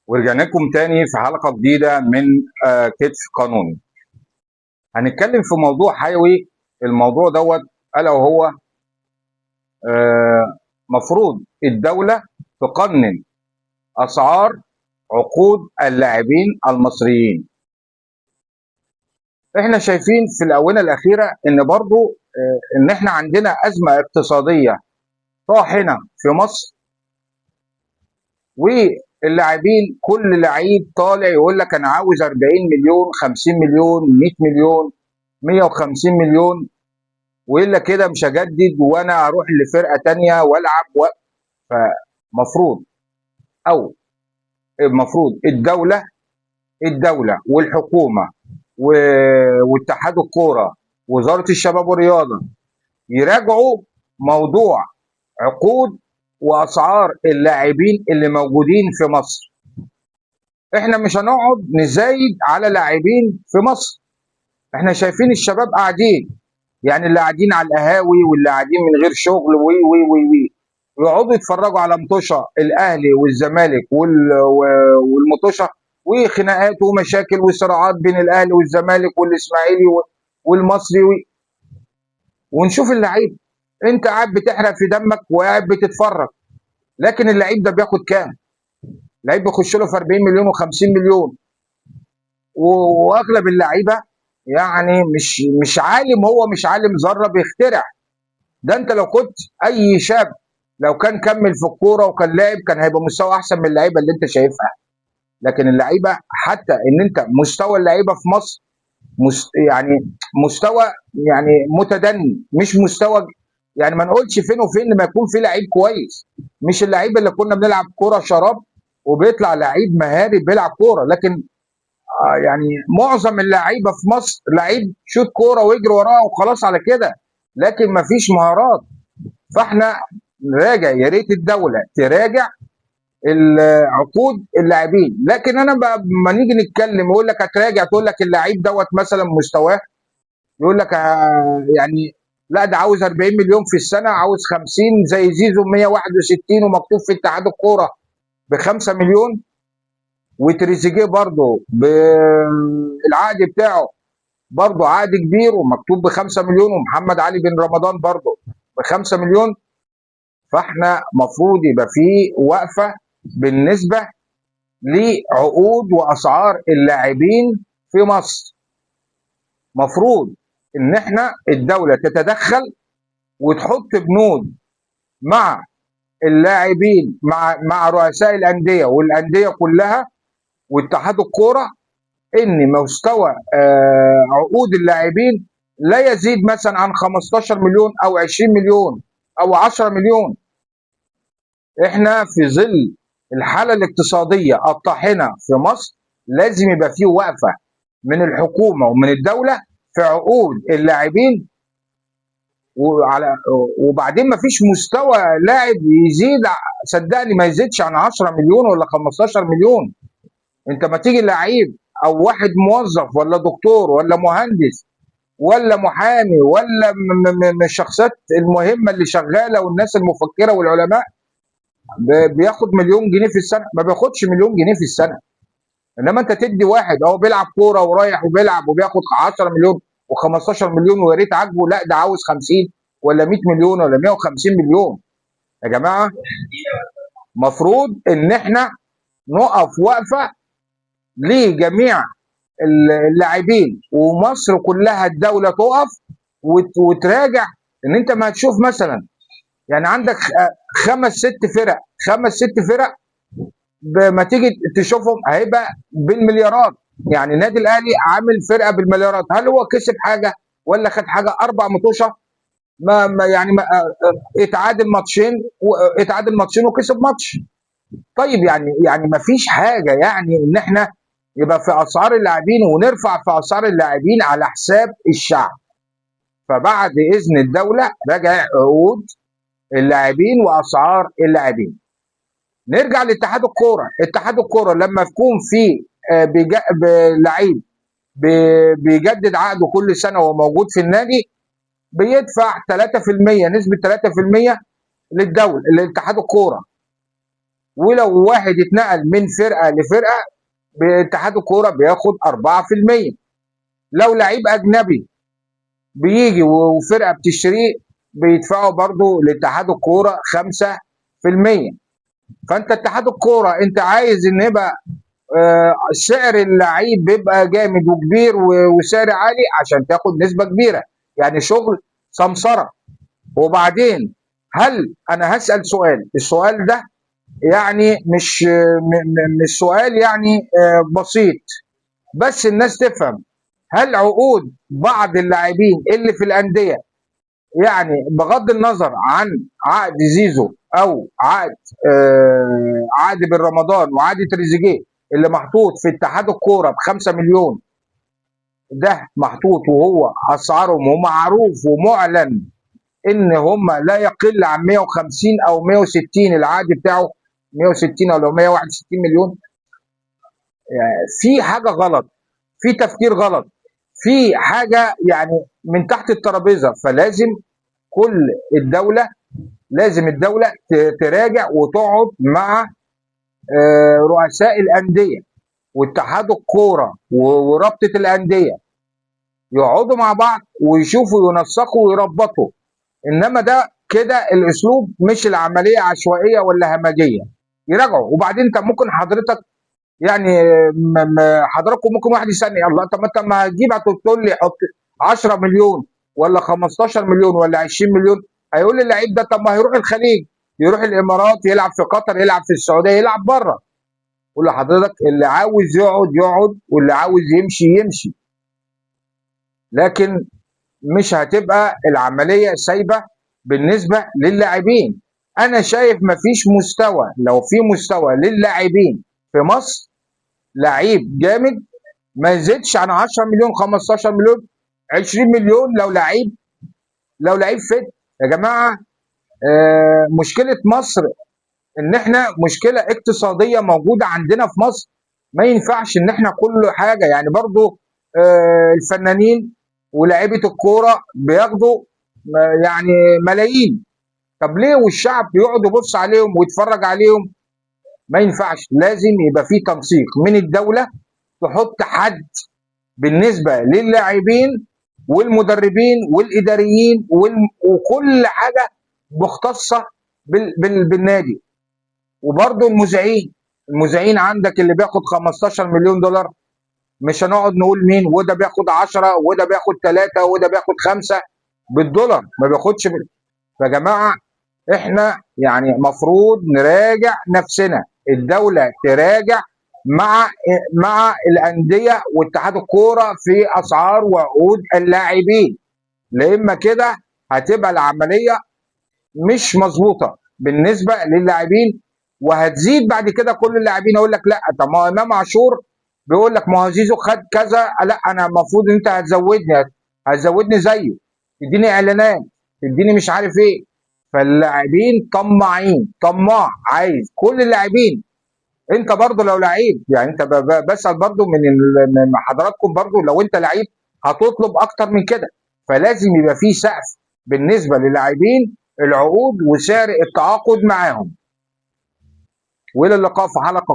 ورجعنا لكم تاني في حلقة جديدة من كتف قانوني. هنتكلم في موضوع حيوي. الموضوع دوت ألا وهو مفروض الدولة تقنن أسعار عقود اللاعبين المصريين. احنا شايفين في الآونة الأخيرة إن برضو إن احنا عندنا أزمة اقتصادية طاحنة في مصر، واللاعبين كل لعيب طالع يقول لك أنا عاوز 40 مليون، 50 مليون، 100 مليون، 150 مليون، والا كده مش هجدد وانا هروح لفرقه تانية والعب فمفروض او المفروض الدوله والحكومه واتحاد الكوره، وزاره الشباب والرياضه، يراجعوا موضوع عقود واسعار اللاعبين اللي موجودين في مصر. احنا مش هنقعد نزايد على لاعبين في مصر. احنا شايفين الشباب قاعدين، يعني اللي قاعدين على القهاوي واللي قاعدين من غير شغل وي وي وي وي ويقعدوا يتفرجوا على مطوشه الاهلي والزمالك والمطوشه، وخناقات ومشاكل وصراعات بين الاهلي والزمالك والاسماعيلي والمصري ونشوف اللعيب. انت قاعد بتحرق في دمك وقاعد بتتفرج، لكن اللعيب ده بياخد كام؟ لعيب بيخش له في 40 مليون و50 مليون، واغلب اللعيبه يعني مش عالم، هو مش عالم ذره بيخترع. ده انت لو كنت اي شاب لو كان كمل في الكوره وكان لاعب كان هيبقى مستوى احسن من اللعيبه اللي انت شايفها. لكن اللعيبه، حتى ان انت مستوى اللعيبه في مصر يعني مستوى يعني متدني، مش مستوى. يعني ما نقولش فين وفين لما يكون في لعيب كويس، مش اللعيبه اللي كنا بنلعب كوره شراب وبيطلع لعيب مهاري بيلعب كوره. لكن يعني معظم اللعيبه في مصر لعيب شوت كوره ويجري وراها وخلاص على كده، لكن ما فيش مهارات. فاحنا نراجع، يا ريت الدوله تراجع عقود اللاعبين. لكن انا لما نيجي نتكلم يقول لك هتراجع، تقول لك اللعيب دوت مثلا مستواه، يقول لك يعني لا ده عاوز 40 مليون في السنه، عاوز 50 زي زيزو 161 ومكتوب في اتحاد الكوره ب 5 مليون، وتريزيجيه برضه بالعقد بتاعه برضه عقد كبير ومكتوب ب 5 مليون، ومحمد علي بن رمضان برضه ب 5 مليون. فاحنا مفروض يبقى في وقفه بالنسبه لعقود واسعار اللاعبين في مصر. مفروض ان احنا الدوله تتدخل وتحط بنود مع اللاعبين، مع رؤساء الانديه والانديه كلها واتحاد الكوره، ان مستوى عقود اللاعبين لا يزيد مثلا عن 15 مليون او 20 مليون او 10 مليون. احنا في ظل الحاله الاقتصاديه الطاحنه في مصر لازم يبقى في وقفه من الحكومه ومن الدوله في عقود اللاعبين. وعلى وبعدين ما فيش مستوى لاعب يزيد، صدقني ما يزيدش عن 10 مليون ولا 15 مليون. انت ما تيجي لعيب او واحد موظف ولا دكتور ولا مهندس ولا محامي ولا من الشخصيات المهمه اللي شغاله والناس المفكره والعلماء، بياخد مليون جنيه في السنه؟ ما بياخدش مليون جنيه في السنه. انما انت تدي واحد اهو بيلعب كوره ورايح وبيلعب وبياخد 10 مليون و15 مليون ويا ريت عاجبه، لا ده عاوز 50 ولا 100 مليون ولا 150 مليون. يا جماعه، مفروض ان احنا نقف وقفه لجميع اللاعبين، ومصر كلها الدوله تقف وتراجع. ان انت ما تشوف مثلا يعني عندك خمس ست فرق، خمس ست فرق ما تيجي تشوفهم هيبقى بالمليارات. يعني النادي الاهلي عامل فرقه بالمليارات، هل هو كسب حاجه ولا خد حاجه؟ اربع مطوشه، ما يعني ما اتعادل ماتشين وكسب ماتش. طيب يعني ما فيش حاجه، يعني ان احنا يبقى في اسعار اللاعبين ونرفع في اسعار اللاعبين على حساب الشعب. فبعد اذن الدوله راجع عقود اللاعبين واسعار اللاعبين. نرجع لاتحاد الكوره. اتحاد الكوره لما يكون في لعيب بيجدد عقده كل سنه وموجود في النادي، بيدفع 3%، نسبه 3% للدوله لاتحاد الكوره. ولو واحد اتنقل من فرقه لفرقه باتحاد الكوره بياخد 4%. لو لعيب اجنبي بيجي وفرقه بتشتريه بيدفعوا برضه لاتحاد الكوره 5%. فانت اتحاد الكوره انت عايز ان يبقى سعر اللعيب بيبقى جامد وكبير وسعر عالي عشان تاخد نسبه كبيره، يعني شغل سمسره. وبعدين هل انا هسال سؤال، السؤال ده يعني مش سؤال يعني بسيط، بس الناس تفهم. هل عقود بعض اللاعبين اللي في الانديه، يعني بغض النظر عن عقد زيزو او عقد بن رمضان وعقد تريزيجيه اللي محطوط في اتحاد الكوره ب 5 مليون، ده محطوط وهو اسعارهم ومعروف ومعلن ان هم لا يقل عن 150 او 160 العقد بتاعه 160 او لو 161 مليون. يعني في حاجه غلط، في تفكير غلط، في حاجه يعني من تحت الترابيزه. فلازم كل الدوله، لازم الدوله تراجع وتقعد مع رؤساء الانديه واتحاد الكوره ورابطه الانديه، يقعدوا مع بعض ويشوفوا ينسقوا ويربطوا. انما ده كده الاسلوب مش العمليه عشوائيه ولا همجيه. يراجعوا. وبعدين انت ممكن حضرتك يعني حضراتكم ممكن واحد يسالني الله، طب ما انت ما هتجيب هتقول لي حط 10 مليون ولا 15 مليون ولا 20 مليون، هيقول لي اللعيب ده طب ما هيروح الخليج، يروح الامارات، يلعب في قطر، يلعب في السعوديه، يلعب بره. اقول لحضرتك اللي عاوز يقعد يقعد واللي عاوز يمشي يمشي، لكن مش هتبقى العمليه سايبه بالنسبه للاعبين. انا شايف مفيش مستوى، لو في مستوى للاعبين في مصر لعيب جامد ما يزيدش عن 10 مليون 15 مليون 20 مليون لو لعيب فت. يا جماعه مشكله مصر ان احنا مشكله اقتصاديه موجوده عندنا في مصر. ما ينفعش ان احنا كل حاجه يعني برضو الفنانين ولاعيبه الكوره بياخدوا يعني ملايين. طب ليه والشعب بيقعد يبص عليهم ويتفرج عليهم؟ ما ينفعش. لازم يبقى في تنسيق من الدوله، تحط حد بالنسبه للاعبين والمدربين والاداريين وكل حاجه مختصه بالنادي. وبرضه المذيعين عندك اللي بياخد 15 مليون دولار، مش هنقعد نقول مين، وده بياخد 10 وده بياخد 3 وده بياخد 5 بالدولار، ما بياخدش فيا جماعه احنا يعني مفروض نراجع نفسنا، الدوله تراجع مع الانديه واتحاد الكوره في اسعار وعقود اللاعبين، لاما كده هتبقى العمليه مش مظبوطه بالنسبه للاعبين، وهتزيد بعد كده كل اللاعبين يقول لك لا طب ما امام عاشور بيقول لك ما هو زيزو خد كذا، لا انا المفروض ان انت هتزودني زيه، تديني اعلانات، تديني مش عارف ايه. فاللاعبين طماعين، طماع عايز كل اللاعبين. انت برضو لو لعيب يعني انت بسال برضو من حضراتكم برضو، لو انت لعيب هتطلب اكتر من كده. فلازم يبقى في سقف بالنسبه للاعبين، العقود وسعر التعاقد معاهم. والى اللقاء في حلقه